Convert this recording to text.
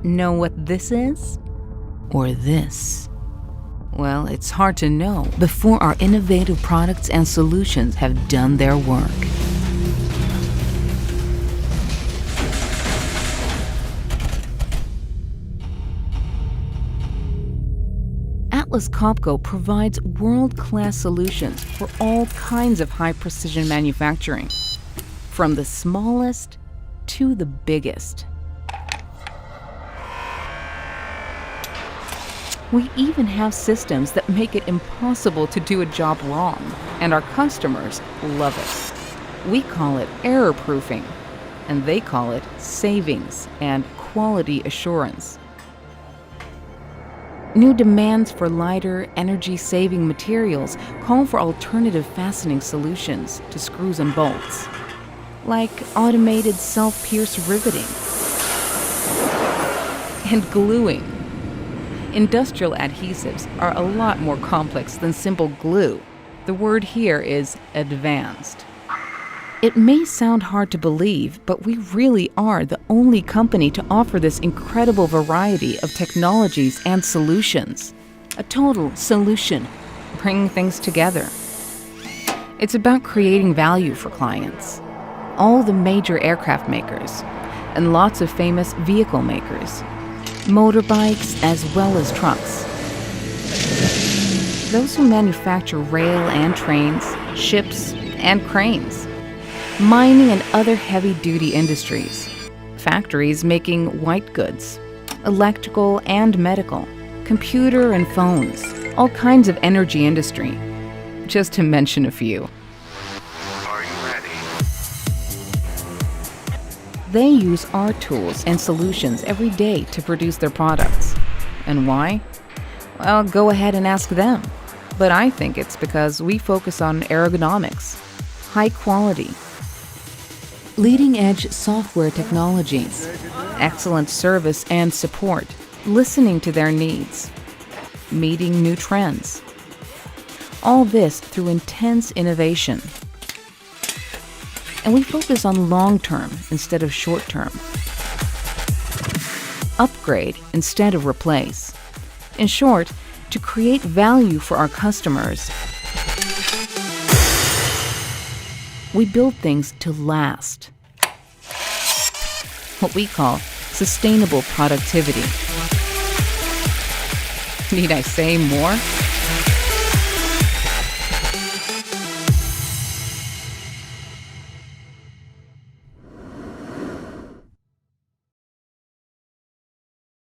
Know what this is? Or this? Well, it's hard to know before our innovative products and solutions have done their work. Atlas Copco provides world-class solutions for all kinds of high-precision manufacturing, from the smallest to the biggest. We even have systems that make it impossible to do a job wrong, and our customers love it. We call it error-proofing, and they call it savings and quality assurance. New demands for lighter, energy-saving materials call for alternative fastening solutions to screws and bolts, like automated self-pierce riveting and gluing. Industrial adhesives are a lot more complex than simple glue. The word here is advanced. It may sound hard to believe, but we really are the only company to offer this incredible variety of technologies and solutions. A total solution, bringing things together. It's about creating value for clients. All the major aircraft makers, and lots of famous vehicle makers, motorbikes as well as trucks. Those who manufacture rail and trains, ships and cranes, mining and other heavy-duty industries, factories making white goods, electrical and medical, computer and phones, all kinds of energy industry, just to mention a few. Are you ready? They use our tools and solutions every day to produce their products. And why? Well, go ahead and ask them. But I think it's because we focus on ergonomics, high quality, leading-edge software technologies, excellent service and support, listening to their needs, meeting new trends. All this through intense innovation. And we focus on long-term instead of short-term. Upgrade instead of replace. In short, to create value for our customers. We build things to last. What we call sustainable productivity. Need I say more?